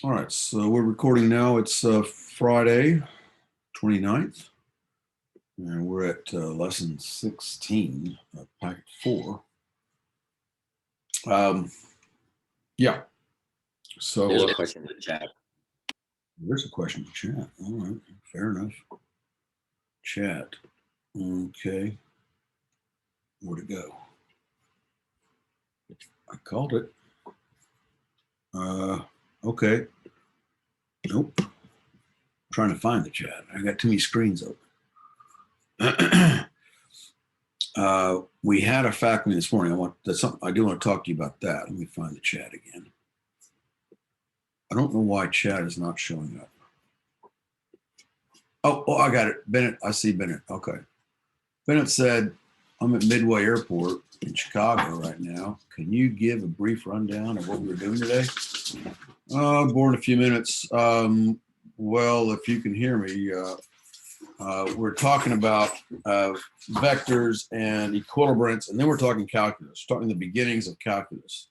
All right, so we're recording now. It's Friday, 29th, and we're at lesson 16 of Pkt4. Yeah, so There's a question in the chat. there's a question in the chat. All right, fair enough. Chat. Okay. Where'd it go? I called it. Okay. Nope. I'm trying to find the chat. I got too many screens open. We had a faculty this morning. That's something I do want to talk to you about that. Let me find the chat again. I don't know why chat is not showing up. Oh, I got it. Bennett, I see Bennett. Okay. Bennett said, I'm at Midway Airport in Chicago right now. Can you give a brief rundown of what we were doing today? Board in a few minutes. Well, if you can hear me, we're talking about vectors and equilibrants, and then we're talking calculus, talking the beginnings of calculus.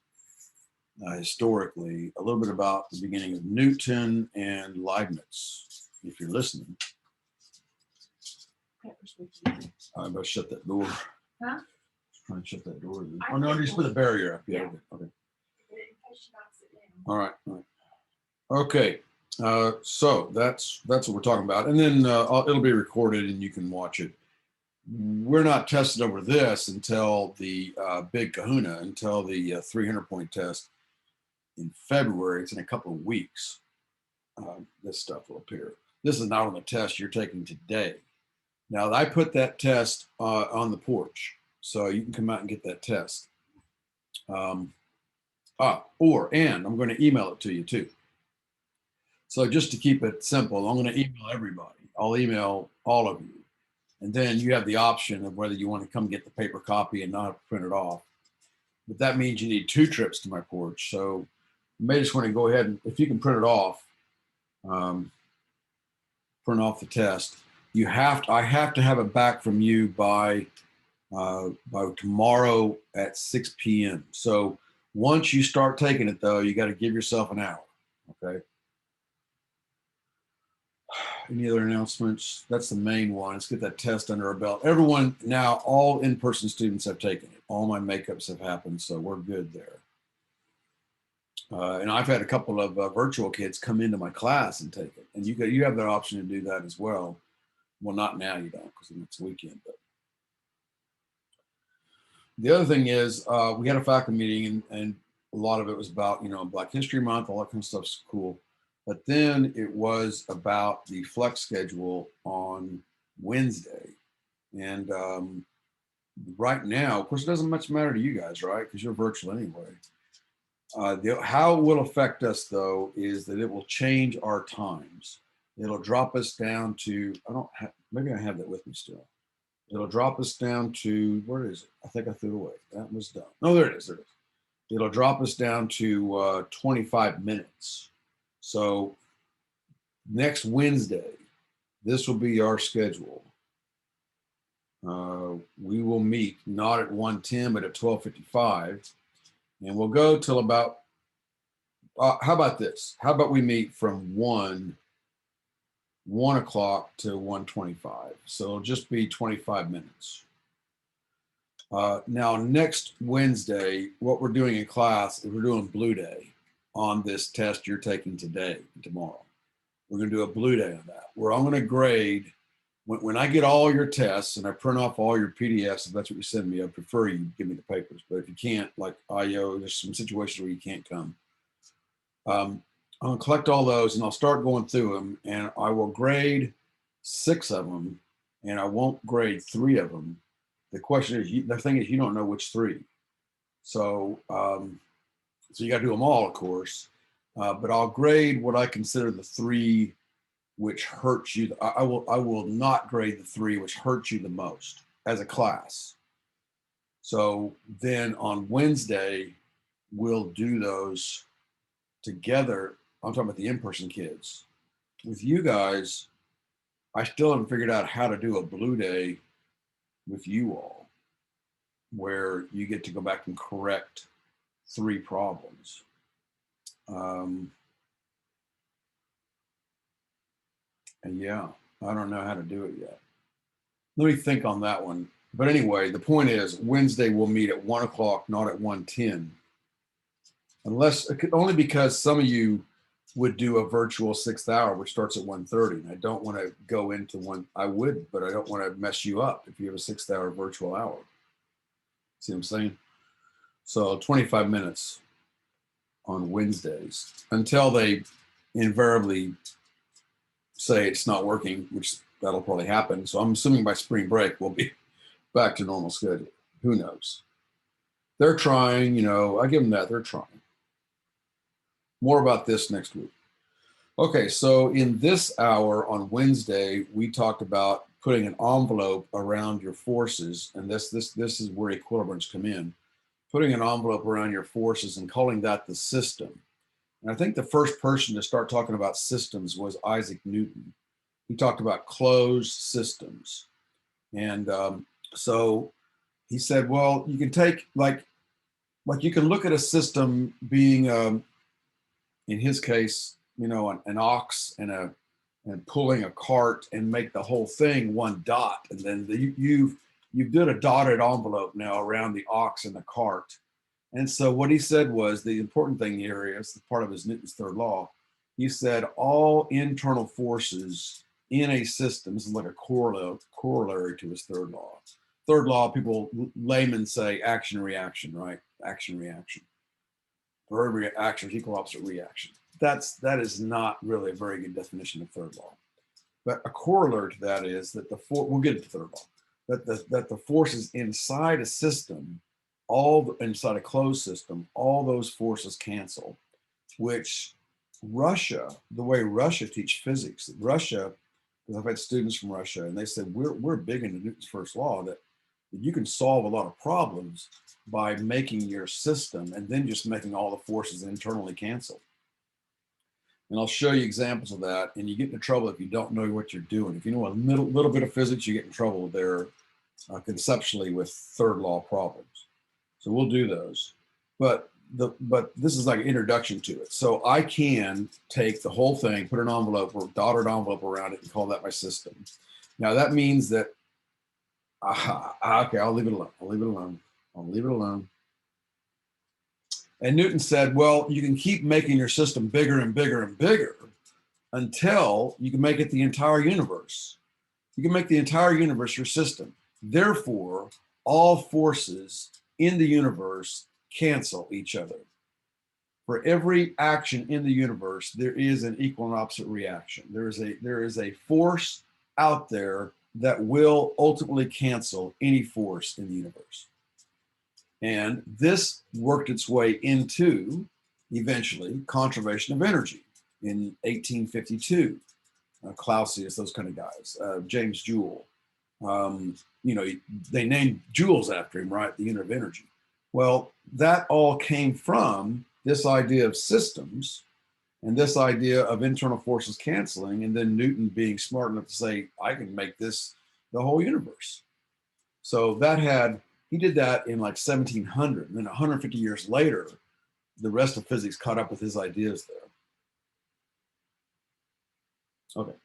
Historically, a little bit about the beginning of Newton and Leibniz, if you're listening. I better shut that door. Huh? Try and shut that door. Oh, no, just put the barrier up. Yeah. Okay. All right. Okay. So that's what we're talking about. And then it'll be recorded and you can watch it. We're not tested over this until the big kahuna, until the 300-point test in February. It's in a couple of weeks. This stuff will appear. This is not on the test you're taking today. Now, I put that test on the porch, so you can come out and get that test. And I'm going to email it to you too. So just to keep it simple, I'm going to email everybody. I'll email all of you. And then you have the option of whether you want to come get the paper copy and not have to print it off. But that means you need 2 trips to my porch. So you may just want to go ahead and, if you can print it off, print off the test. I have to have it back from you by tomorrow at 6 p.m. So once you start taking it, though, you got to give yourself an hour. Okay. Any other announcements? That's the main one. Let's get that test under our belt. Everyone now, all in-person students have taken it. All my makeups have happened, so we're good there. And I've had a couple of virtual kids come into my class and take it. And you have that option to do that as well. Well, not now, you don't, because it's weekend. But the other thing is, we had a faculty meeting, and a lot of it was about, Black History Month, all that kind of stuff's cool. But then it was about the flex schedule on Wednesday. And right now, of course, it doesn't much matter to you guys, right? Because you're virtual anyway. How it will affect us, though, is that it will change our times. It'll drop us down to, maybe I have that with me still. It'll drop us down to, where is it? I think I threw it away. That was done. No, there it is. It'll drop us down to 25 minutes. So next Wednesday, this will be our schedule. We will meet not at 1:10, but at 12:55. And we'll go till about, how about this? How about we meet from 1 o'clock to 1:25. So it'll just be 25 minutes. Now, next Wednesday, what we're doing in class is we're doing Blue Day on this test you're taking today and tomorrow. We're going to do a Blue Day on that, where I'm going to grade, when I get all your tests and I print off all your PDFs, if that's what you send me, I prefer you give me the papers. But if you can't, like IO, there's some situations where you can't come. I'm going to collect all those and I'll start going through them, and I will grade 6 of them and I won't grade 3 of them. The question is, the thing is, you don't know which 3. So, so you got to do them all, of course. But I'll grade what I consider the 3 which hurts you. I will not grade the 3 which hurts you the most as a class. So then on Wednesday, we'll do those together. I'm talking about the in-person kids. With you guys, I still haven't figured out how to do a Blue Day with you all, where you get to go back and correct 3 problems. And yeah, I don't know how to do it yet. Let me think on that one. But anyway, the point is Wednesday we'll meet at 1 o'clock, not at 1:10. Unless, only because some of you would do a virtual 6th hour, which starts at 1:30. And I don't want to go into one. I would, but I don't want to mess you up if you have a 6th hour virtual hour. See what I'm saying? So 25 minutes on Wednesdays until they invariably say it's not working, which that'll probably happen. So I'm assuming by spring break, we'll be back to normal schedule. Who knows? They're trying, you know, I give them that. They're trying. More about this next week. Okay, so in this hour on Wednesday, we talked about putting an envelope around your forces, and this is where equilibrants come in. Putting an envelope around your forces and calling that the system. And I think the first person to start talking about systems was Isaac Newton. He talked about closed systems. And so he said, well, you can take like you can look at a system being, in his case, you know, an ox and pulling a cart and make the whole thing one dot. And then you've did a dotted envelope now around the ox and the cart. And so what he said was the important thing here is part of his Newton's third law. He said all internal forces in a system, this is like a corollary to his third law. Third law, people, laymen say action, reaction, right? Action, reaction. For every action is equal opposite reaction. That is not really a very good definition of third law. But a corollary to that is that we'll get into third law, that the forces inside a system, inside a closed system, all those forces cancel, which Russia, the way Russia teach physics, Russia, because I've had students from Russia and they said, we're big into Newton's first law that you can solve a lot of problems by making your system and then just making all the forces internally cancel. And I'll show you examples of that. And you get into trouble if you don't know what you're doing. If you know a little bit of physics, you get in trouble there conceptually with third law problems. So we'll do those. But this is like an introduction to it. So I can take the whole thing, put an envelope or dotted envelope around it and call that my system. Now that means that, okay, I'll leave it alone. I'll leave it alone. I'll leave it alone. And Newton said, well, you can keep making your system bigger and bigger and bigger until you can make it the entire universe. You can make the entire universe your system. Therefore, all forces in the universe cancel each other. For every action in the universe, there is an equal and opposite reaction. There is a force out there that will ultimately cancel any force in the universe. And this worked its way into, eventually, conservation of energy in 1852. Clausius, those kind of guys, James Joule. You know, they named joules after him, right? The unit of energy. Well, that all came from this idea of systems and this idea of internal forces canceling, and then Newton being smart enough to say, I can make this the whole universe. So he did that in like 1700, and then 150 years later, the rest of physics caught up with his ideas there. Okay.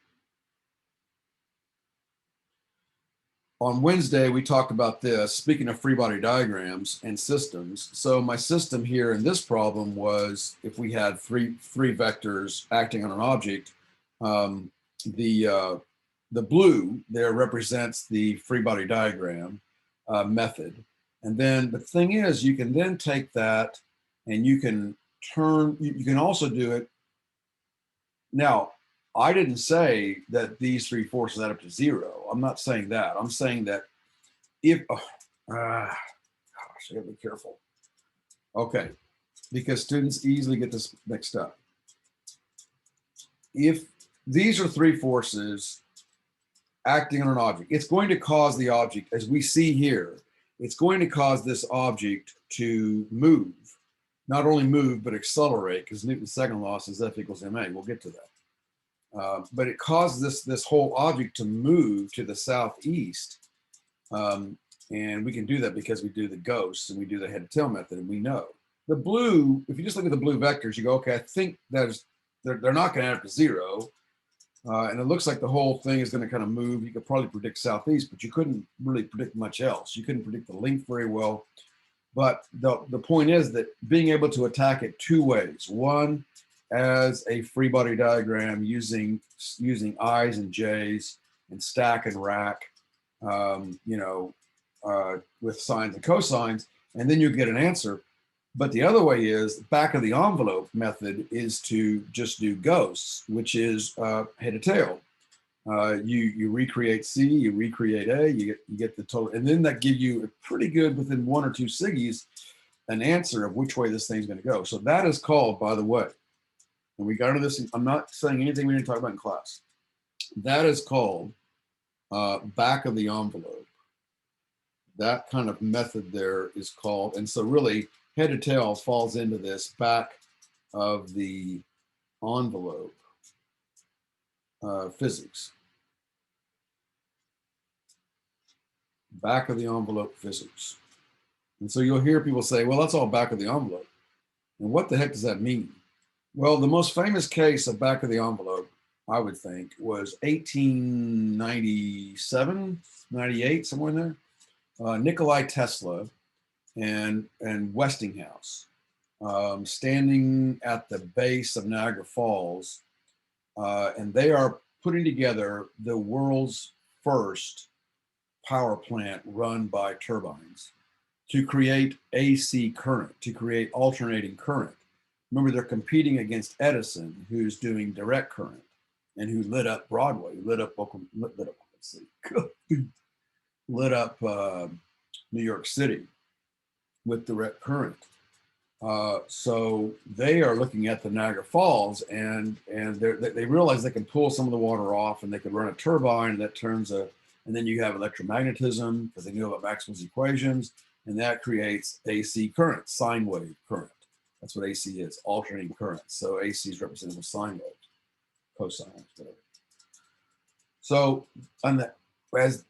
On Wednesday, we talked about this, speaking of free body diagrams and systems. So my system here in this problem was if we had three vectors acting on an object, the blue there represents the free body diagram method. And then the thing is, you can then take that and you can also do it. Now, I didn't say that these three forces add up to zero. I'm not saying that. I'm saying that gosh, I gotta be careful. Okay, because students easily get this mixed up. If these are three forces acting on an object, it's going to cause the object, as we see here, it's going to cause this object to move. Not only move, but accelerate, because Newton's second law says F equals ma. We'll get to that. But it causes this whole object to move to the southeast. And we can do that because we do the ghosts and we do the head to tail method, and we know. The blue, if you just look at the blue vectors, you go, okay, I think they're not going to add up to zero. And it looks like the whole thing is going to kind of move. You could probably predict southeast, but you couldn't really predict much else. You couldn't predict the length very well. But the point is that being able to attack it two ways. One, as a free body diagram using I's and J's and stack and rack, with sines and cosines, and then you get an answer. But the other way is back of the envelope method is to just do ghosts, which is head to tail. You recreate C, you recreate A, you get the total, and then that gives you a pretty good, within one or two siggies, an answer of which way this thing's going to go. So that is called, by the way, and we got into this, I'm not saying anything we didn't talk about in class. That is called back of the envelope. That kind of method there is called, and so really head to tail falls into this back of the envelope physics. Back of the envelope physics. And so you'll hear people say, well, that's all back of the envelope. And what the heck does that mean? Well, the most famous case of back of the envelope, I would think, was 1897, 98, somewhere in there. Nikolai Tesla and Westinghouse standing at the base of Niagara Falls, and they are putting together the world's first power plant run by turbines to create AC current, to create alternating current. Remember, they're competing against Edison, who's doing direct current and who lit up Broadway, lit up New York City with direct current. So they are looking at the Niagara Falls, and they realize they can pull some of the water off, and they can run a turbine that turns and then you have electromagnetism because they knew about Maxwell's equations, and that creates AC current, sine wave current. That's what AC is, alternating current. So AC is represented with sine waves, cosine, whatever. So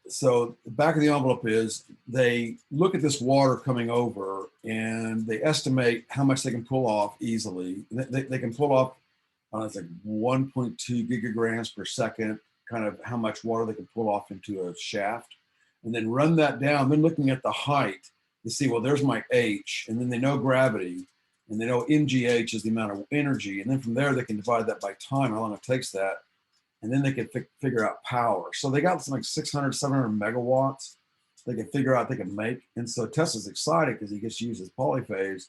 so the back of the envelope is they look at this water coming over and they estimate how much they can pull off easily. They can pull off, it's like 1.2 gigagrams per second, kind of how much water they can pull off into a shaft, and then run that down. Then looking at the height, you see, well, there's my H, and then they know gravity, and they know mgh is the amount of energy, and then from there they can divide that by time, how long it takes that, and then they can figure out power. So they got something like 600, 700 megawatts they can figure out they can make. And so Tesla's excited because he gets to use his polyphase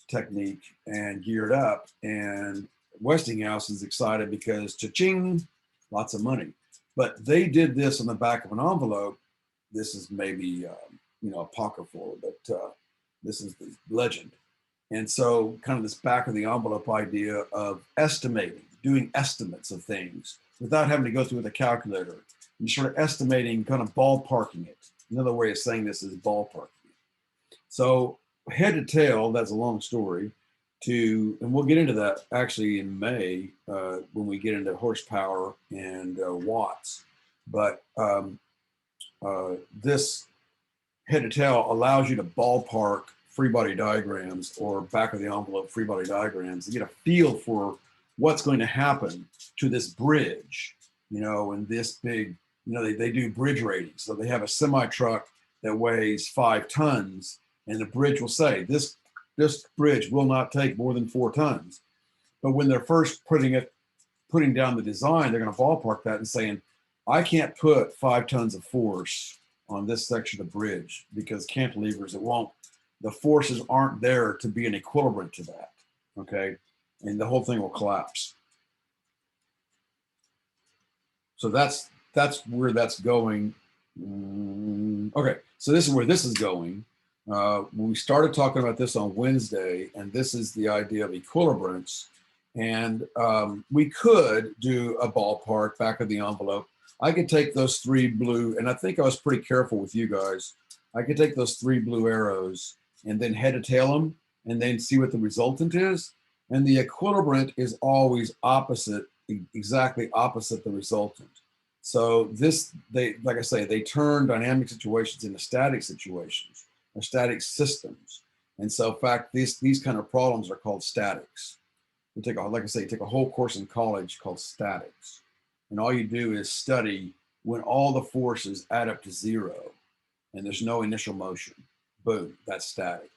technique and geared up. And Westinghouse is excited because cha-ching, lots of money. But they did this on the back of an envelope. This is maybe, apocryphal, but this is the legend. And so kind of this back of the envelope idea of estimating, doing estimates of things without having to go through with a calculator and sort of estimating, kind of ballparking it. Another way of saying this is ballparking it. So head to tail, that's a long story, and we'll get into that actually in May when we get into horsepower and watts. But this head to tail allows you to ballpark free body diagrams or back of the envelope free body diagrams to get a feel for what's going to happen to this bridge, and this big, they do bridge ratings. So they have a semi truck that weighs 5 tons, and the bridge will say this bridge will not take more than 4 tons. But when they're first putting down the design, they're going to ballpark that and saying, I can't put 5 tons of force on this section of bridge because cantilevers, the forces aren't there to be an equilibrant to that, okay? And the whole thing will collapse. So that's where that's going. Okay, so this is where this is going. We started talking about this on Wednesday, and this is the idea of equilibrants. And we could do a ballpark back of the envelope. I could take those 3 blue, and I think I was pretty careful with you guys. I could take those 3 blue arrows and then head to tail them and then see what the resultant is. And the equilibrant is always opposite, exactly opposite the resultant. So like I say, they turn dynamic situations into static situations or static systems. And so in fact, these kind of problems are called statics. You take a whole course in college called statics. And all you do is study when all the forces add up to 0 and there's no initial motion. Boom, that's static,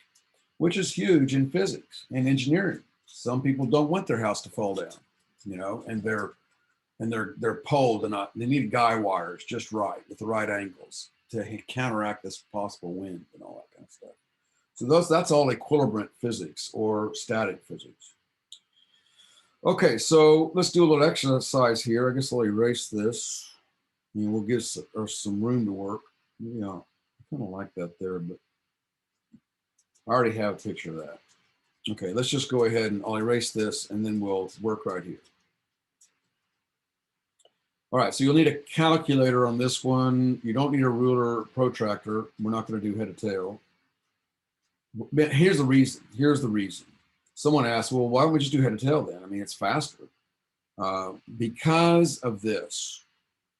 which is huge in physics and engineering. Some people don't want their house to fall down, you know, and they're poled and they need guy wires just right with the right angles to counteract this possible wind and all that kind of stuff. So that's all equilibrant physics or static physics. Okay, so let's do a little exercise here. I guess I'll erase this and we'll give us some room to work. Yeah, I kind of like that there, but I already have a picture of that. Okay, let's just go ahead and I'll erase this and then we'll work right here. All right, so you'll need a calculator on this one. You don't need a ruler or protractor. We're not going to do head to tail. But here's the reason. Here's the reason. Someone asked, well, why don't we just do head to tail then? I mean, it's faster. Because of this.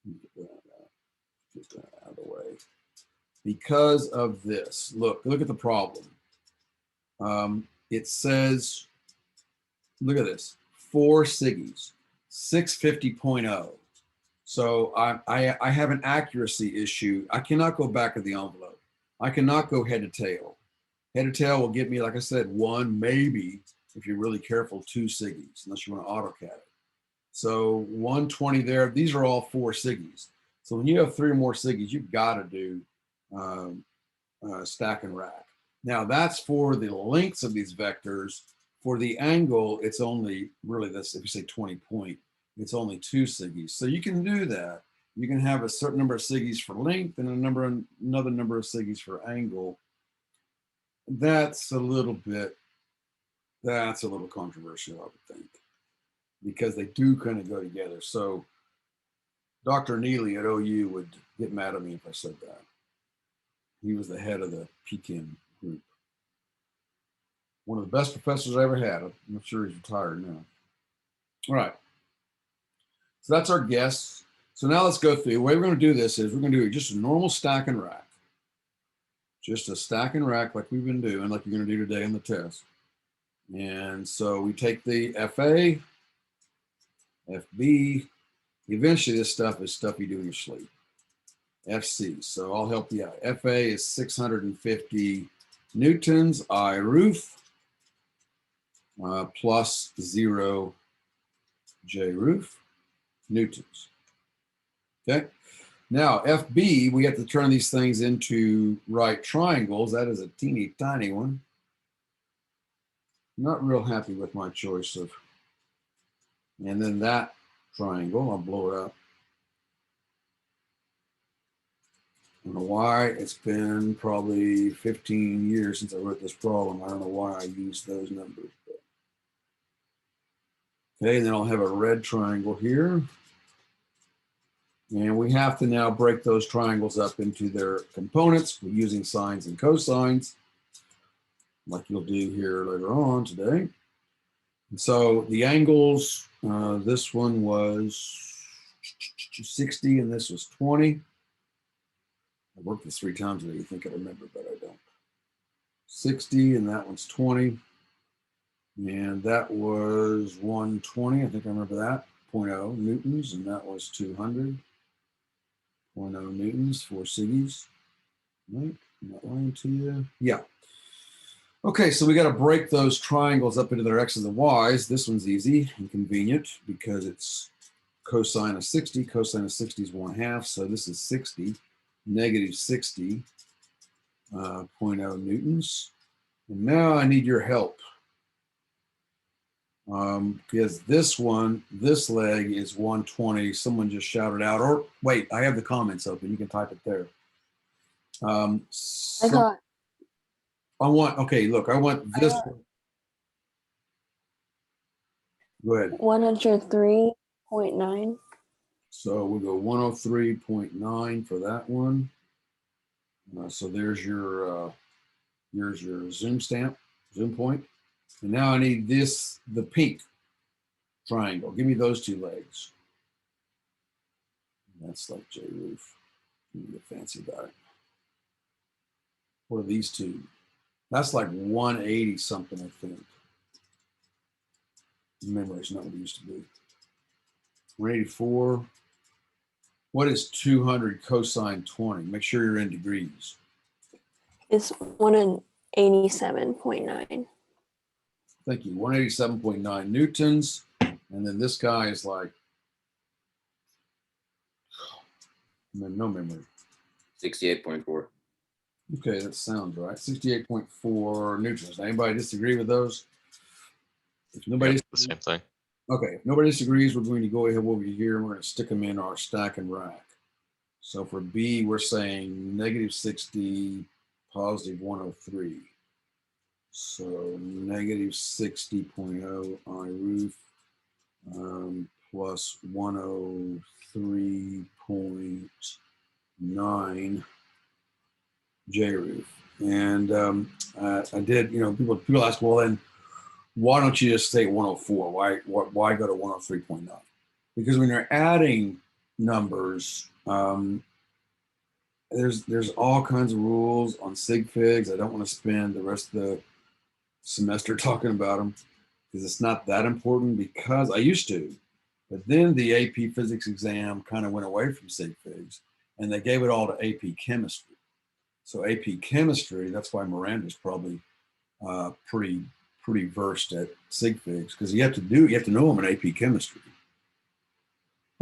Get that out of the way. Because of this. Look at the problem. It says, look at this, 4 siggies, 650.0. So I have an accuracy issue. I cannot go back of the envelope. I cannot go head to tail. Head to tail will give me, like I said, 1, maybe, if you're really careful, 2 siggies, unless you want to AutoCAD it. So 120 there. These are all 4 siggies. So when you have 3 or more siggies, you've got to do stack and rack. Now that's for the lengths of these vectors. For the angle, it's only really this, if you say 20 point, it's only 2 siggies. So you can do that. You can have a certain number of siggies for length and another number of siggies for angle. That's a little controversial, I would think, because they do kind of go together. So Dr. Neely at OU would get mad at me if I said that. He was the head of the PChem group. One of the best professors I ever had. I'm sure he's retired now. All right. So that's our guess. So now let's go through. The way we're going to do this is we're going to do just a normal stack and rack. Just a stack and rack like we've been doing, like you're going to do today in the test. And so we take the FA, FB. Eventually this stuff is stuff you do in your sleep. FC, so I'll help you out. FA is 650 newtons, I roof, plus 0 J roof, newtons. Okay, now FB, we have to turn these things into right triangles. That is a teeny tiny one. Not real happy with my choice of, and then that triangle, I'll blow it up. I don't know why. It's been probably 15 years since I wrote this problem. I don't know why I used those numbers. But. Okay, and then I'll have a red triangle here. And we have to now break those triangles up into their components using sines and cosines, like you'll do here later on today. And so the angles, this one was 60 and this was 20. I worked this 3 times today. You think I remember, but I don't. 60 and that one's 20. And that was 120. I think I remember that. 0.0 newtons, and that was 200. 0.0 newtons for siggies. Right? I'm not lying to you. Yeah. Okay, so we got to break those triangles up into their x's and y's. This one's easy and convenient because it's cosine of 60. Cosine of 60 is 1/2, so this is 60. Negative 60, 0.0 newtons. And now I need your help. Because this one, this leg is 120. Someone just shouted out, or wait, I have the comments open. You can type it there. I want, okay, look, I want this one. Go ahead. 103.9. So we'll go 103.9 for that one. So there's your zoom stamp, zoom point. And now I need this, the pink triangle. Give me those 2 legs. That's like J roof. Get fancy about it. What are these 2? That's like 180 something, I think. Memory is not what it used to be. 184. What is 200 cosine 20? Make sure you're in degrees. It's 187.9. Thank you. 187.9 newtons. And then this guy is like, no memory. 68.4. Okay, that sounds right. 68.4 newtons. Anybody disagree with those? If nobody, the same thing. okay, if nobody disagrees, we're going to go ahead over here and we're going to stick them in our stack and rack. So for B, we're saying negative 60, positive 103. So negative 60.0 I roof plus 103.9 J roof. And I did, you know, people ask, well, then why don't you just say 104? Why go to 103.9? Because when you're adding numbers, there's all kinds of rules on sig figs. I don't want to spend the rest of the semester talking about them because it's not that important, because I used to, but then the AP physics exam kind of went away from sig figs and they gave it all to AP chemistry. So AP chemistry, that's why Miranda's probably pretty versed at sig figs, because you have to know them in AP chemistry. I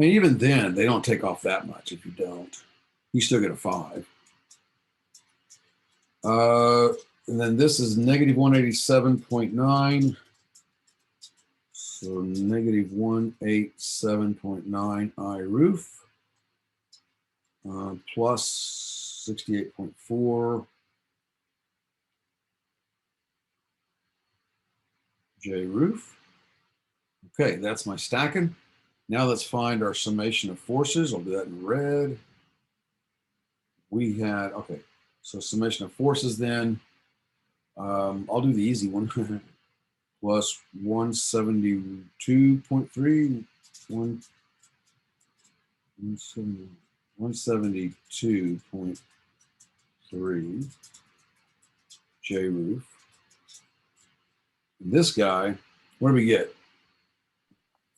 mean, even then, they don't take off that much if you don't. You still get a 5. And then this is negative 187.9. So negative 187.9 I roof plus 68.4 J roof. Okay, that's my stacking. Now let's find our summation of forces. I'll do that in red. We had, okay, so summation of forces then. I'll do the easy one. Plus 172.3, 172.3 J roof. And this guy, what do we get?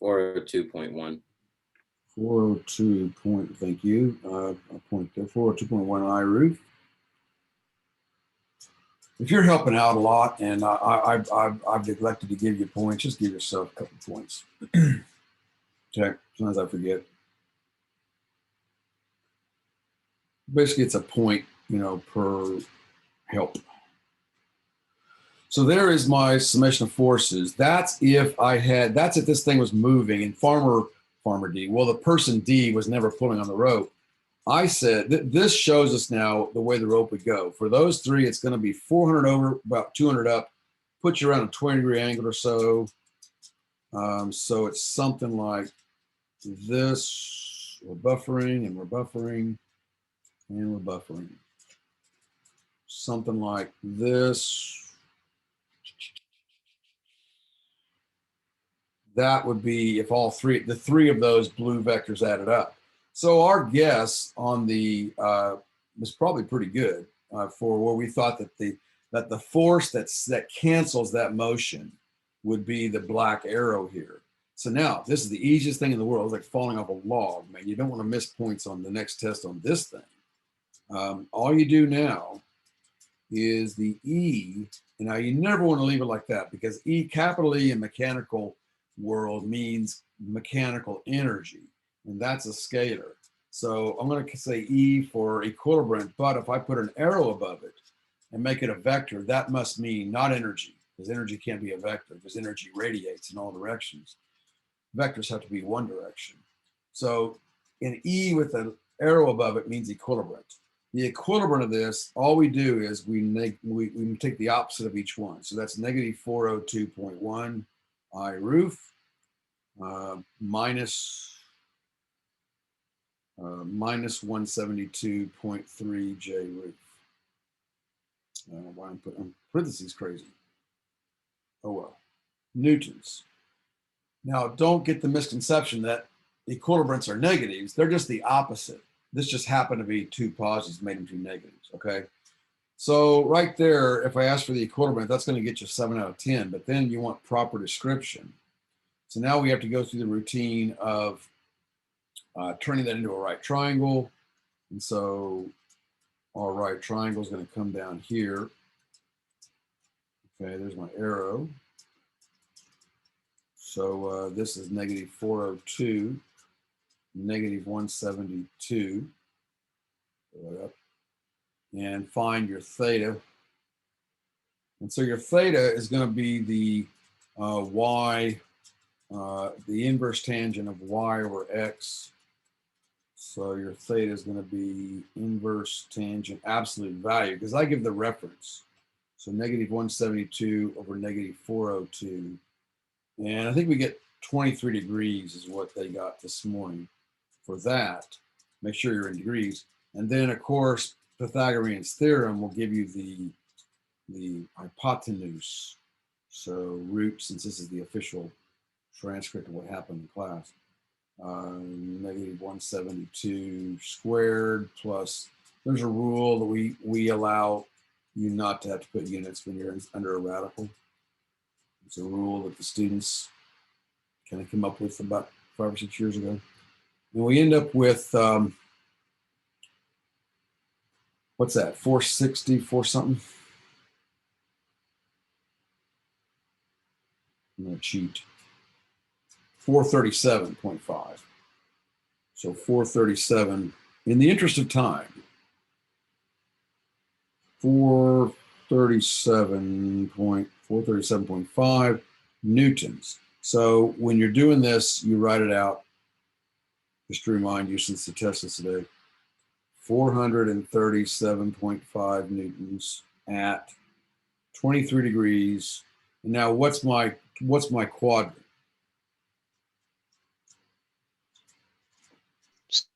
402.1. 402 point, thank you. A point there, 402.1 I roof. If you're helping out a lot and I've neglected to give you points, just give yourself a couple points. Okay, sometimes I forget. Basically, it's a point, you know, per help. So there is my summation of forces. That's if I had, that's if this thing was moving and farmer D, well, the person D was never pulling on the rope. I said, this shows us now the way the rope would go. For those three, it's going to be 400 over, about 200 up, put you around a 20-degree angle or so. So it's something like this. We're buffering and we're buffering and we're buffering. Something like this. That would be if all three, the three of those blue vectors added up. So our guess on the was probably pretty good for where we thought that the force that cancels that motion would be the black arrow here. So now this is the easiest thing in the world. It's like falling off a log, man. You don't want to miss points on the next test on this thing. All you do now is the E, and now you never want to leave it like that, because capital E in mechanical world means mechanical energy, and that's a scalar. So I'm going to say E for equilibrant, but if I put an arrow above it and make it a vector, that must mean not energy, because energy can't be a vector, because energy radiates in all directions. Vectors have to be one direction. So an E with an arrow above it means equilibrant. The equilibrant of this, all we do is we take the opposite of each one. So that's negative 402.1 I roof minus 172.3 J roof. I don't know why I'm putting parentheses crazy. Oh well. Newtons. Now don't get the misconception that equilibrants are negatives. They're just the opposite. This just happened to be two positives, made them two negatives, okay? So right there, if I ask for the equilibrant, that's going to get you 7 out of 10, but then you want proper description. So now we have to go through the routine of turning that into a right triangle. And so our right triangle is going to come down here. Okay, there's my arrow. So this is negative 402, negative 172. And find your theta. And so your theta is going to be the y, the inverse tangent of y over x. So your theta is going to be inverse tangent absolute value, because I give the reference. So negative 172 over negative 402. And I think we get 23 degrees is what they got this morning for that. Make sure you're in degrees. And then, of course, Pythagorean's theorem will give you the hypotenuse. So root, since this is the official transcript of what happened in class, negative 172 squared plus, there's a rule that we allow you not to have to put units when you're under a radical. It's a rule that the students kind of came up with about 5 or 6 years ago. And we end up with, what's that, 460, 4 something? I'm going to cheat. 437.5. So 437, in the interest of time, 437.5 newtons. So when you're doing this, you write it out, just to remind you, since the test is today, 437.5 newtons at 23 degrees. And now what's my quadrant?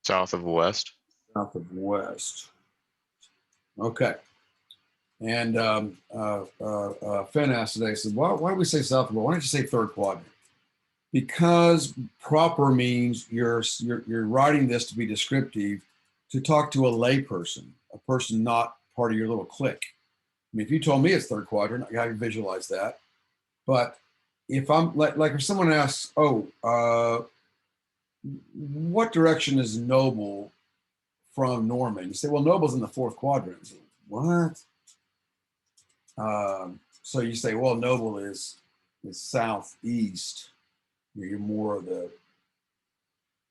South of west. South of west. Okay. And Fenn asked today, said, why do we say south of west? Why don't you say third quadrant? Because proper means you're writing this to be descriptive, to talk to a layperson, a person not part of your little clique. I mean, if you told me it's third quadrant, I can visualize that. But if I'm like if someone asks, what direction is Noble from Norman? You say, well, Noble's in the fourth quadrant. Say, what? So you say, well, Noble is southeast. You're more of the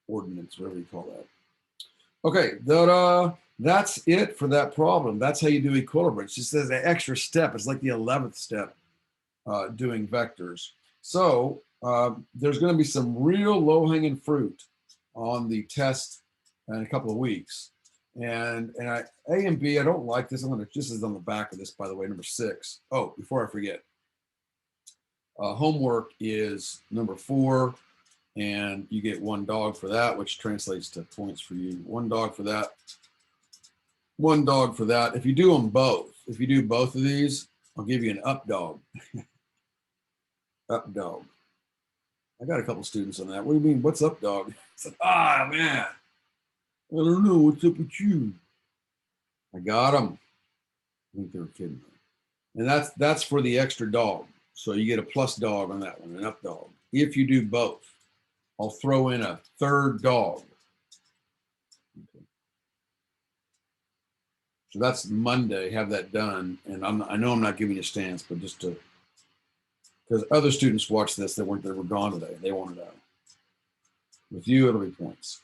ordinance, whatever you call that. Okay, that's it for that problem. That's how you do equilibrants. Just as an extra step. It's like the 11th step doing vectors. So there's going to be some real low-hanging fruit on the test in a couple of weeks. And A and B, I don't like this. This is on the back of this, by the way, number 6. Oh, before I forget, homework is number 4, and you get 1 dog for that, which translates to points for you. 1 dog for that. 1 dog for that. If you do them both, if you do both of these, I'll give you an up dog. Up dog. I got a couple students on that. What do you mean? What's up, dog? I said, man, I don't know. What's up with you? I got them. I think they were kidding me. And that's for the extra dog. So you get a plus dog on that one, an up dog. If you do both, I'll throw in a 3rd dog. Okay. So that's Monday. Have that done. And I know I'm not giving you a stance, but just to, because other students watch this that were gone today. They want to know. With you, it'll be points.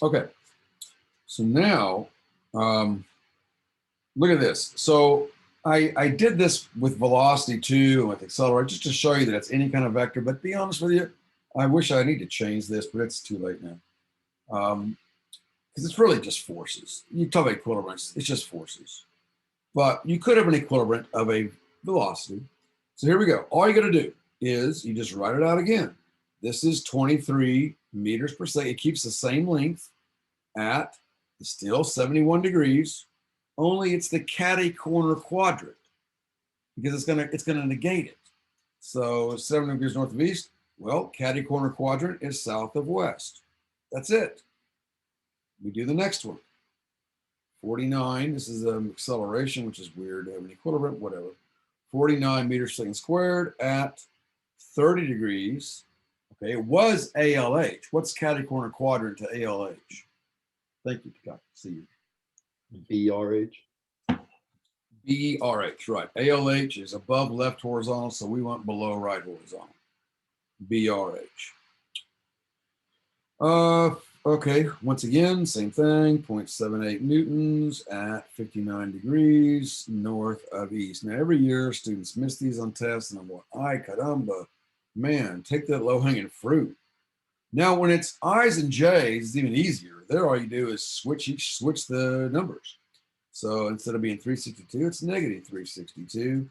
Okay. So now, look at this. So I did this with velocity too, and with accelerator, just to show you that it's any kind of vector. But to be honest with you, I wish I need to change this, but it's too late now. Because it's really just forces. You talk about equilibrants, it's just forces. But you could have an equilibrant of a velocity. So here we go. All you got to do is you just write it out again. This is 23 meters per second. It keeps the same length at still 71 degrees. Only it's the catty-corner quadrant because it's gonna negate it. So 7 degrees north of east. Well, catty-corner quadrant is south of west. That's it. We do the next one. 49, this is acceleration, which is weird to have an equilibrant, whatever. 49 meters per second squared at 30 degrees. Okay, it was ALH. What's catty corner quadrant to ALH? Thank you, Pkt4. See you. BRH. BRH, right. ALH is above left horizontal, so we went below right horizontal. BRH. Okay, once again, same thing, 0.78 newtons at 59 degrees north of east. Now, every year, students miss these on tests, and I'm going, ay, caramba, man, take that low-hanging fruit. Now, when it's I's and J's, it's even easier. There, all you do is switch the numbers. So instead of being 362, it's negative 362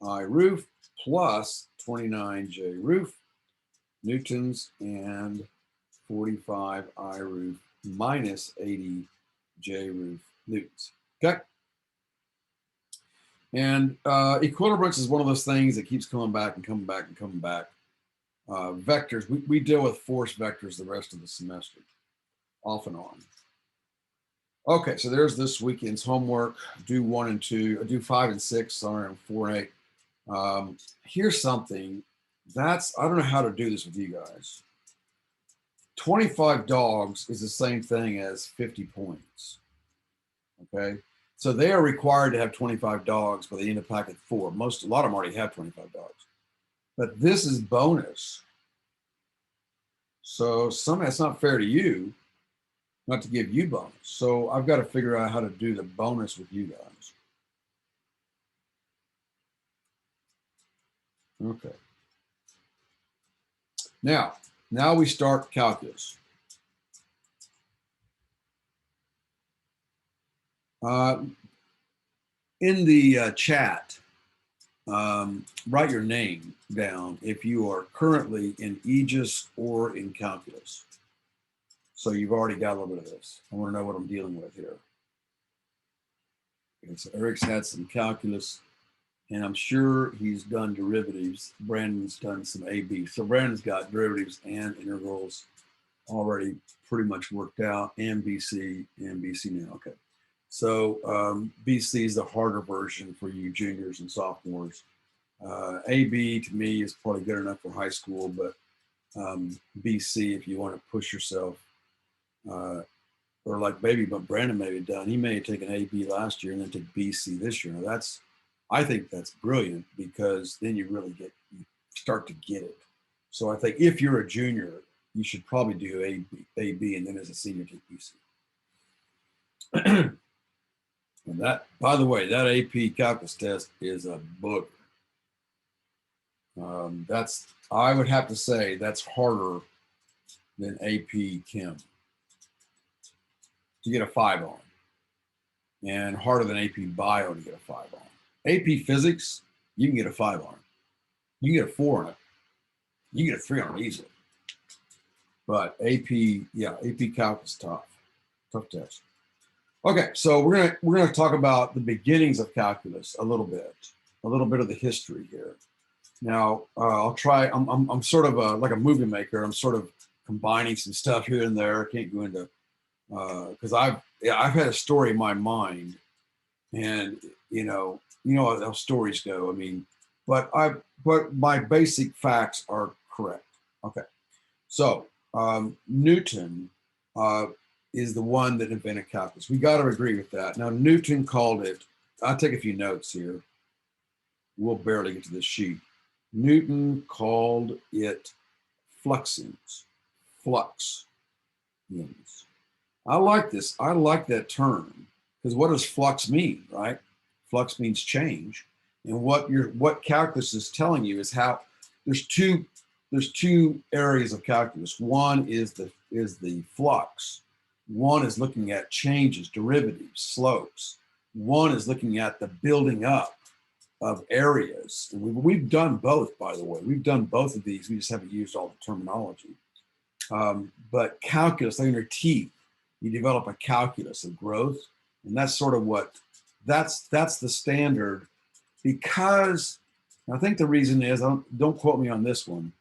I roof plus 29J roof newtons and 45 I roof minus 80 J roof newtons. Okay. And equilibrants is one of those things that keeps coming back and coming back and coming back. Vectors, we deal with force vectors the rest of the semester, off and on. Okay, so there's this weekend's homework. Do 1 and 2, do 5 and 6, sorry, and 4 and 8. Here's something I don't know how to do this with you guys. 25 dogs is the same thing as 50 points. Okay, so they are required to have 25 dogs by the end of packet 4. A lot of them already have 25 dogs, but this is bonus. So that's not fair to you, not to give you bonus. So I've got to figure out how to do the bonus with you guys. Okay. Now we start calculus. In the chat, write your name down if you are currently in Aegis or in calculus. So you've already got a little bit of this. I want to know what I'm dealing with here. Okay, so Eric's had some calculus, and I'm sure he's done derivatives. Brandon's done some AB. So Brandon's got derivatives and integrals already pretty much worked out, and BC now. Okay. So BC is the harder version for you juniors and sophomores. AB to me is probably good enough for high school, but BC, if you want to push yourself, or like Brandon may have done, he may have taken AB last year and then took BC this year. Now I think that's brilliant, because then you start to get it. So I think if you're a junior, you should probably do AB, and then as a senior take BC. And that, by the way, that AP calculus test is a booger. I would have to say that's harder than AP Chem to get a 5 on, and harder than AP Bio to get a 5 on. AP Physics, you can get a 5 on it. You can get a 4 on it. You can get a 3 on it easily. But AP Calc is tough test. Okay, so we're gonna talk about the beginnings of calculus a little bit of the history here. Now I'll try. I'm sort of like a movie maker. I'm sort of combining some stuff here and there. I can't go into because I've had a story in my mind, and you know how stories go. I mean, but my basic facts are correct. Okay, so Newton is the one that invented calculus. We got to agree with that. Now Newton called it. I'll take a few notes here. We'll barely get to this sheet. Newton called it fluxions. Flux. I like this. I like that term, because what does flux mean, right? Flux means change. And what calculus is telling you is how there's two areas of calculus. One is the flux. One is looking at changes, derivatives, slopes. One is looking at the building up of areas. And we've done both, by the way. We've done both of these. We just haven't used all the terminology. But calculus, like in your teeth, you develop a calculus of growth. And that's sort of that's the standard, because I think the reason is, don't quote me on this one,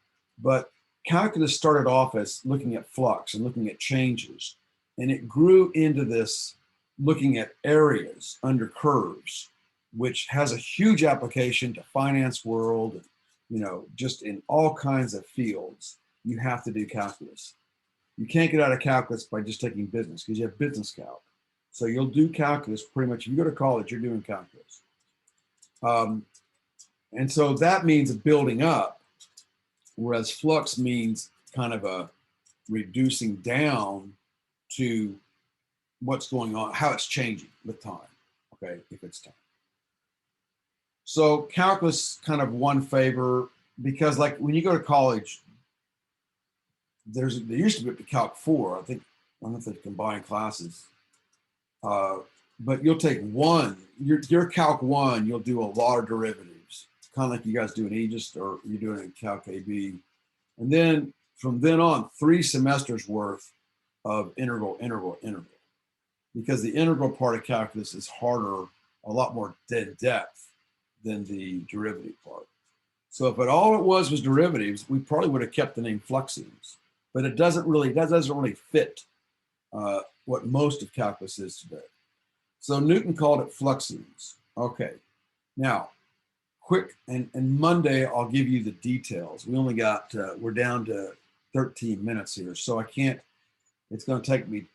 but calculus started off as looking at flux and looking at changes. And it grew into this looking at areas under curves, which has a huge application to finance world, just in all kinds of fields. you have to do calculus. You can't get out of calculus by just taking business because you have business calc. So you'll do calculus pretty much. If you go to college, you're doing calculus. And so that means a building up, whereas flux means kind of a reducing down to what's going on, how it's changing with time, okay, if it's time. So calculus kind of one favor, because like when you go to college, there used to be Pkt4, I think, I don't know if they combine classes, but you'll take one, your Calc 1, you'll do a lot of derivatives, kind of like you guys do in Aegis or you're doing in Calc AB. And then from then on, 3 semesters worth of integral. Because the integral part of calculus is harder, a lot more depth than the derivative part. So if all it was derivatives, we probably would have kept the name fluxions. But it doesn't really fit what most of calculus is today. So Newton called it fluxions. Okay, now quick, and Monday I'll give you the details. We only got, we're down to 13 minutes here, so I can't, it's going to take me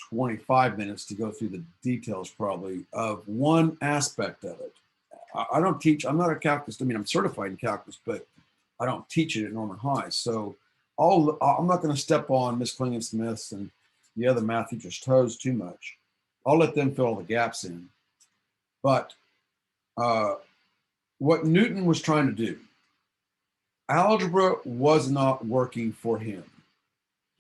25 minutes to go through the details probably of one aspect of it. I don't teach, I'm not a calculus, I mean, I'm certified in calculus, but I don't teach it at Norman High. So I'm not going to step on Miss Klingon-Smith's and the other math teachers' toes too much. I'll let them fill all the gaps in. But what Newton was trying to do, algebra was not working for him.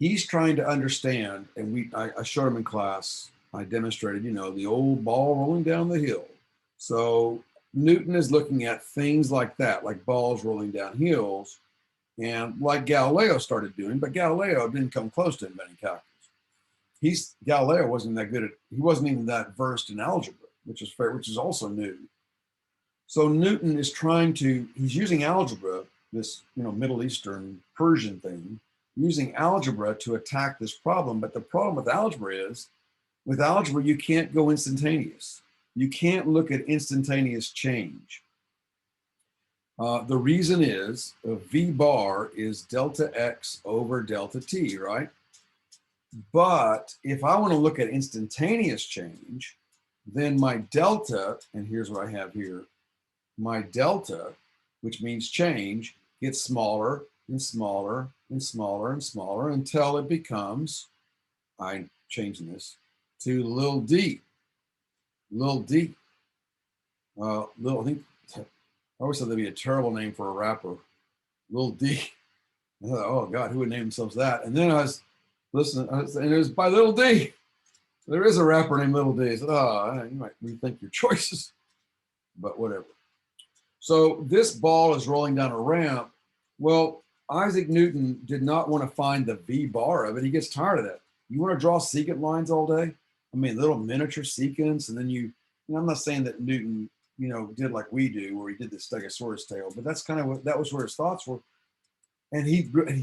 He's trying to understand, and I showed him in class, I demonstrated, you know, the old ball rolling down the hill. So Newton is looking at things like that, like balls rolling down hills, and like Galileo started doing, but Galileo didn't come close to inventing calculus. Galileo wasn't that good at, he wasn't even that versed in algebra, which is fair, which is also new. So Newton is he's using algebra, this, you know, Middle Eastern Persian thing, using algebra to attack this problem. But the problem with algebra is, with algebra, you can't go instantaneous. You can't look at instantaneous change. The reason is V bar is delta X over delta T, right? But if I want to look at instantaneous change, then my delta, and here's what I have here, my delta, which means change, gets smaller and smaller and smaller and smaller until it becomes, I'm changing this to little d. I think, I always thought that'd be a terrible name for a rapper, Lil D. I thought, oh God, who would name themselves that? And then I was listening, and it was by Little D. There is a rapper named Little D. I said, oh, you might rethink your choices, but whatever. So this ball is rolling down a ramp. Well, Isaac Newton did not want to find the V bar of it. He gets tired of that. You want to draw secant lines all day? I mean, little miniature secants, and then you know, I'm not saying that Newton, you know, did like we do, where he did the Stegosaurus tail, but that's kind of what, that was where his thoughts were. And he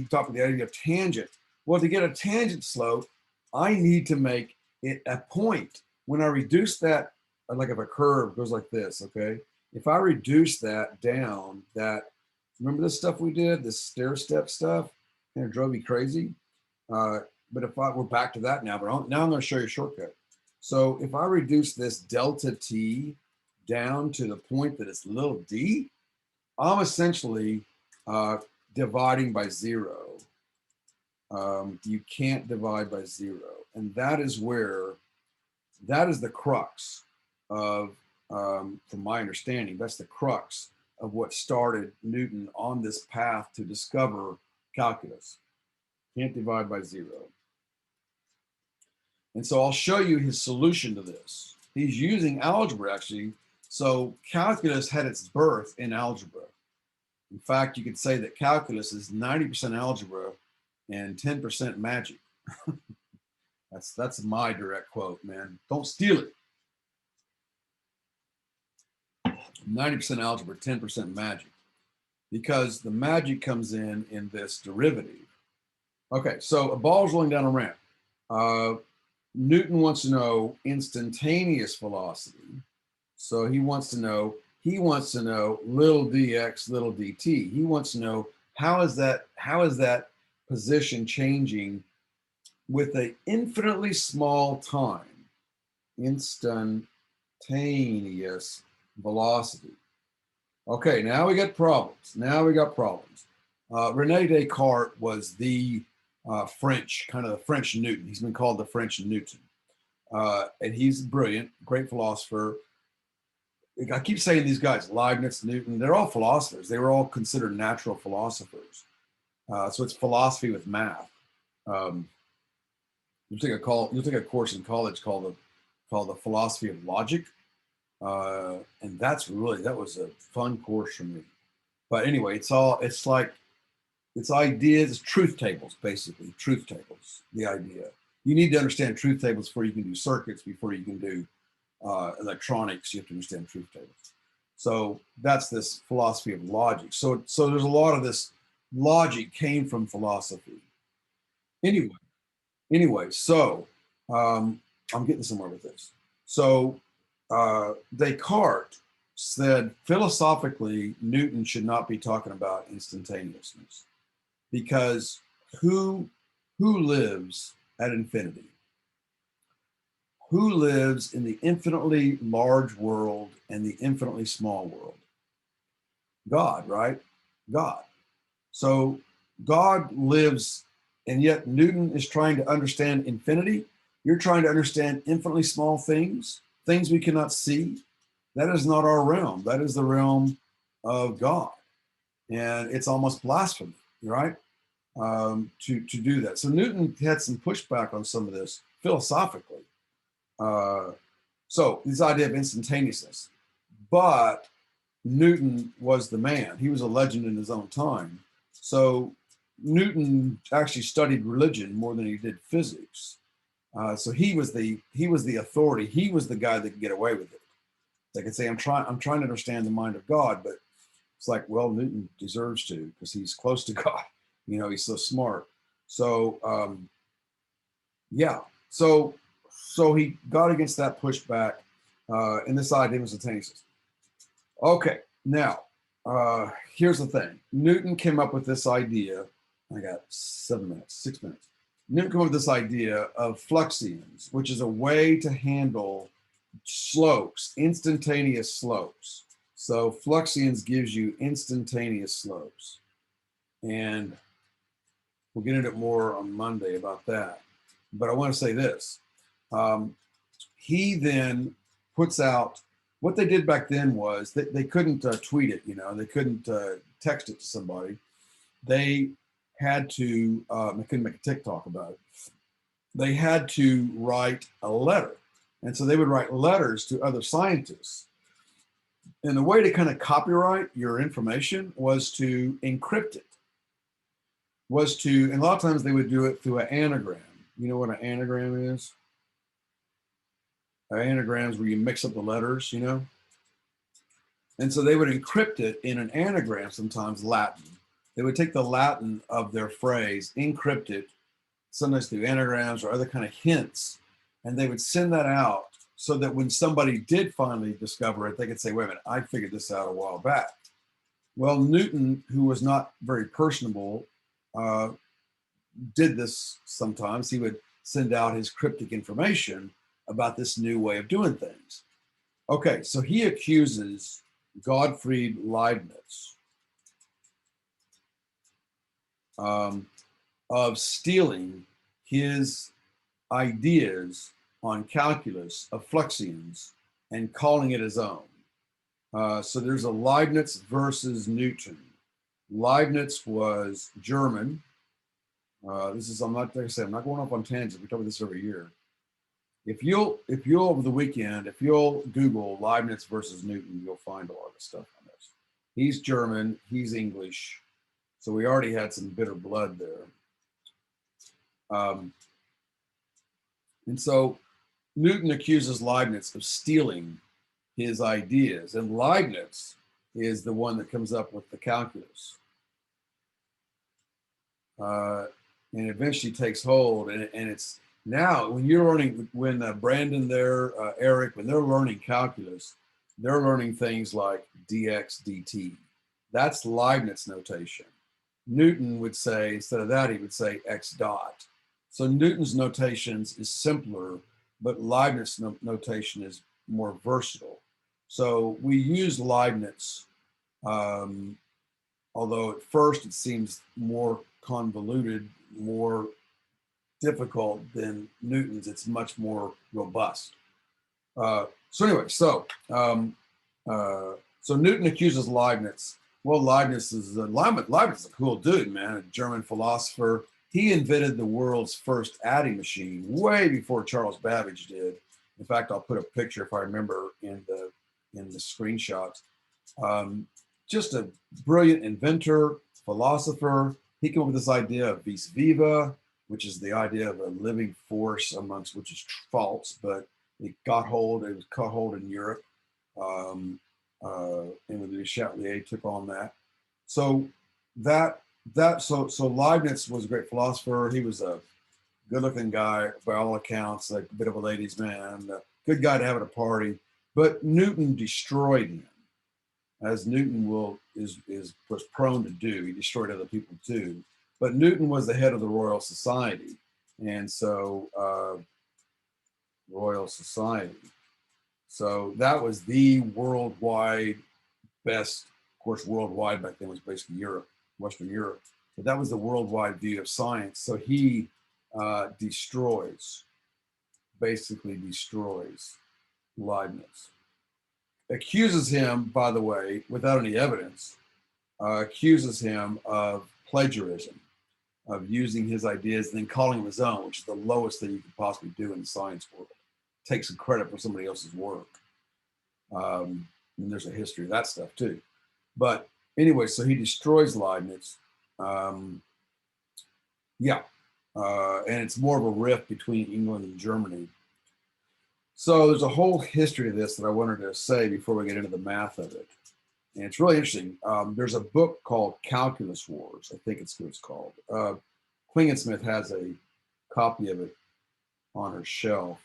talked about the idea of tangent. Well, to get a tangent slope, I need to make it a point. When I reduce that, like if a curve goes like this, okay? If I reduce that down, remember this stuff we did, this stair step stuff, and it drove me crazy. But if we're back to that now, but now I'm going to show you a shortcut. So if I reduce this delta t down to the point that it's little d, I'm essentially dividing by 0. You can't divide by 0. And that is the crux of, from my understanding, that's the crux of what started Newton on this path to discover calculus. Can't divide by 0. And so I'll show you his solution to this. He's using algebra, actually. So calculus had its birth in algebra. In fact, you could say that calculus is 90% algebra and 10% magic. That's my direct quote, man. Don't steal it. 90% algebra, 10% magic. Because the magic comes in this derivative. Okay, so a ball's rolling down a ramp. Newton wants to know instantaneous velocity. So he wants to know little dx, little dt. He wants to know how is that position changing with an infinitely small time, instantaneous velocity. Okay, now we got problems. Rene Descartes was the French, kind of the French Newton. He's been called the French Newton. And he's brilliant, great philosopher. I keep saying these guys, Leibniz, Newton, they're all philosophers. They were all considered natural philosophers. So it's philosophy with math. You'll take a course in college called the philosophy of logic. And that was a fun course for me. But anyway, it's ideas, it's truth tables, basically, truth tables, the idea. You need to understand truth tables before you can do circuits, before you can do electronics. You have to understand truth tables. So that's this philosophy of logic. So there's a lot of this logic came from philosophy. Anyway, so I'm getting somewhere with this. So Descartes said philosophically, Newton should not be talking about instantaneousness, because who lives at infinity? Who lives in the infinitely large world and the infinitely small world? God, right? God. So God lives, and yet Newton is trying to understand infinity. You're trying to understand infinitely small things we cannot see. That is not our realm. That is the realm of God. And it's almost blasphemy, right? To do that. So Newton had some pushback on some of this philosophically. So this idea of instantaneousness, but Newton was the man. He was a legend in his own time. So Newton actually studied religion more than he did physics. So he was the authority. He was the guy that could get away with it. They could say, I'm trying to understand the mind of God, but it's like, well, Newton deserves to, because he's close to God. You know, he's so smart. So yeah. So he got against that pushback, and this idea of instantaneousness. Okay, now here's the thing. Newton came up with this idea. I got 6 minutes. Newton came up with this idea of fluxions, which is a way to handle slopes, instantaneous slopes. So fluxions gives you instantaneous slopes. And we'll get into it more on Monday about that. But I want to say this. He then puts out, what they did back then was that they couldn't tweet it, they couldn't text it to somebody. They had to, they couldn't make a TikTok about it. They had to write a letter. And so they would write letters to other scientists. And the way to kind of copyright your information was to encrypt it. And a lot of times they would do it through an anagram. You know what an anagram is? An anagram is where you mix up the letters, And so they would encrypt it in an anagram, sometimes Latin. They would take the Latin of their phrase, encrypt it, sometimes through anagrams or other kind of hints, and they would send that out so that when somebody did finally discover it, they could say, wait a minute, I figured this out a while back. Well, Newton, who was not very personable, did this sometimes. He would send out his cryptic information about this new way of doing things. Okay, so he accuses Gottfried Leibniz of stealing his ideas on calculus of fluxions and calling it his own. So there's a Leibniz versus Newton. Leibniz was German. I'm not going off on tangents. We talk about this every year. If you'll over the weekend, if you'll Google Leibniz versus Newton, you'll find a lot of stuff on this. He's German, he's English. So we already had some bitter blood there. And so Newton accuses Leibniz of stealing his ideas, and Leibniz is the one that comes up with the calculus. And eventually takes hold, and it's now when you're learning, when Brandon there, Eric, when they're learning calculus, they're learning things like dx dt. That's Leibniz notation. Newton would say, instead of that, he would say x dot. So Newton's notations is simpler, but Leibniz notation is more versatile. So we use Leibniz, although at first it seems more convoluted, more difficult than Newton's. It's much more robust. So anyway, so Newton accuses Leibniz. Well, Leibniz is a cool dude, man, a German philosopher. He invented the world's first adding machine way before Charles Babbage did. In fact, I'll put a picture, if I remember, in the screenshots. Just a brilliant inventor, philosopher. He came up with this idea of vis viva, which is the idea of a living force amongst, which is false, but it was caught hold in Europe. And with the Chatelet took on that. So so Leibniz was a great philosopher. He was a good-looking guy by all accounts, like a bit of a ladies' man, a good guy to have at a party. But Newton destroyed him, as Newton was prone to do. He destroyed other people too. But Newton was the head of the Royal Society, and so Royal Society. So that was the worldwide best. Of course, worldwide back then was basically Europe, Western Europe. But that was the worldwide view of science. So he basically destroys Leibniz. Accuses him, by the way, without any evidence, accuses him of plagiarism, of using his ideas and then calling them his own, which is the lowest thing you could possibly do in the science world. Take some credit for somebody else's work. And there's a history of that stuff too. But anyway, so he destroys Leibniz. And it's more of a rift between England and Germany. So there's a whole history of this that I wanted to say before we get into the math of it. And it's really interesting. There's a book called Calculus Wars. I think it's what it's called. Klingensmith has a copy of it on her shelf.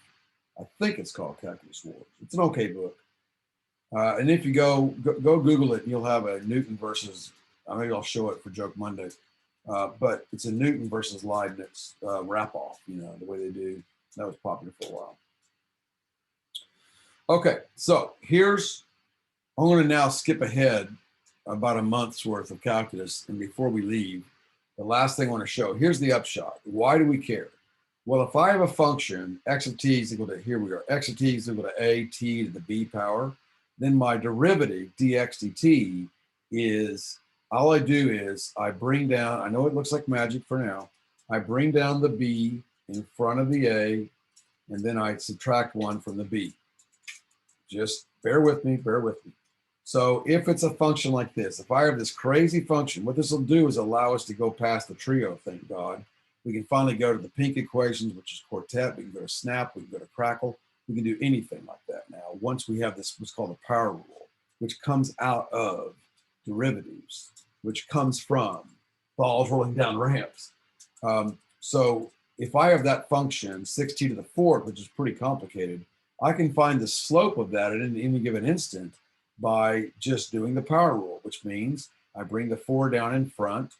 I think it's called Calculus Wars. It's an okay book. And if you go Google it, you'll have a Newton versus, maybe I'll show it for Joke Monday. But it's a Newton versus Leibniz wrap-off, the way they do. That was popular for a while. Okay, so I'm going to now skip ahead about a month's worth of calculus. And before we leave, the last thing I want to show, here's the upshot. Why do we care? Well, if I have a function, x of t is equal to, here we are, x of t is equal to a t to the b power, then my derivative, dx dt, is, all I do is I bring down, I know it looks like magic for now, I bring down the b in front of the a, and then I subtract 1 from the b. Just bear with me, bear with me. So if it's a function like this, if I have this crazy function, what this will do is allow us to go past the trio, thank God. We can finally go to the pink equations, which is quartet. We can go to snap, we can go to crackle. We can do anything like that now. Once we have this, what's called the power rule, which comes out of derivatives, which comes from balls rolling down ramps. So if I have that function, 6t to the 4th, which is pretty complicated, I can find the slope of that at any given instant by just doing the power rule, which means I bring the 4 down in front,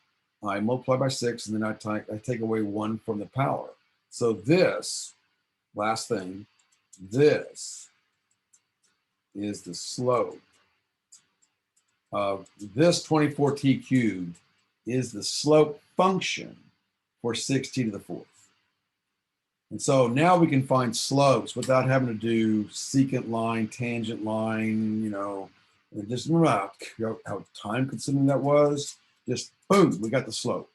I multiply by 6, and then I take away 1 from the power. So this, last thing, this is the slope of this 24t cubed is the slope function for 6t to the 4th. And so now we can find slopes without having to do secant line, tangent line, and just remember how time consuming that was. Just boom, we got the slope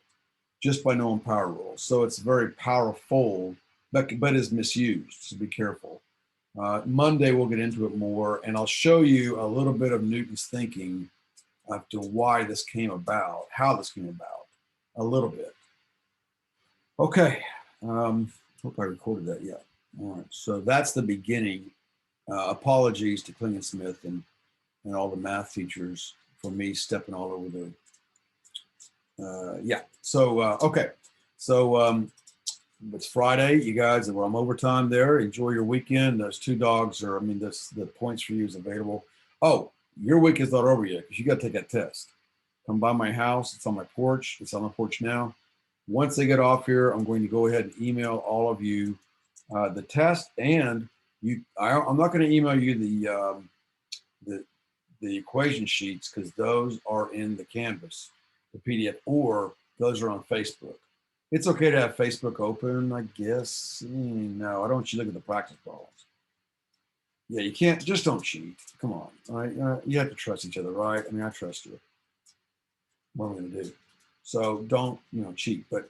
just by knowing power rules. So it's very powerful, but is misused, so be careful. Monday we'll get into it more, and I'll show you a little bit of Newton's thinking as to why this came about, how this came about, a little bit. Okay. Hope I recorded that yet. All right, so that's the beginning. Apologies to Klingensmith and all the math teachers for me stepping all over the. Okay. So it's Friday, you guys, and we're on overtime there. Enjoy your weekend. Those 2 dogs are, the points for you is available. Oh, your week is not over yet because you got to take that test. come by my house. It's on my porch. It's on the porch now. Once they get off here, I'm going to go ahead and email all of you the test, and I'm not going to email you the equation sheets because those are in the Canvas, the PDF, or those are on Facebook. It's okay to have Facebook open, I guess. No, I don't want you to look at the practice problems. Yeah, you can't, just don't cheat. Come on, all right? You have to trust each other, right? I mean, I trust you. What am I going to do? So don't, cheat. But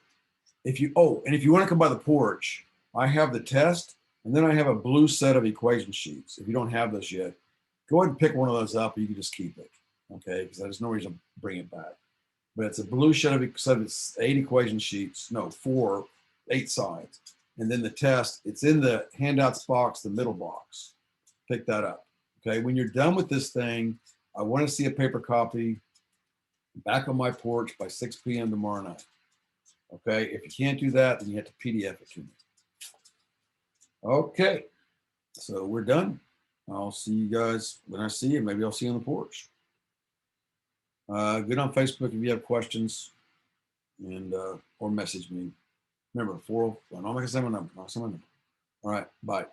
if you want to come by the porch, I have the test, and then I have a blue set of equation sheets. If you don't have those yet, go ahead and pick one of those up, or you can just keep it, okay? Because there's no reason to bring it back. But it's a blue set of 8 equation sheets, no, 8 sides. And then the test, it's in the handouts box, the middle box. Pick that up, okay? When you're done with this thing, I want to see a paper copy back on my porch by 6 p.m. tomorrow night, okay? If you can't do that, then you have to PDF it to me. Okay, so we're done. I'll see you guys when I see you. Maybe I'll see you on the porch. Get on Facebook if you have questions, and or message me. Remember, I'm not going to say my number. All right, bye.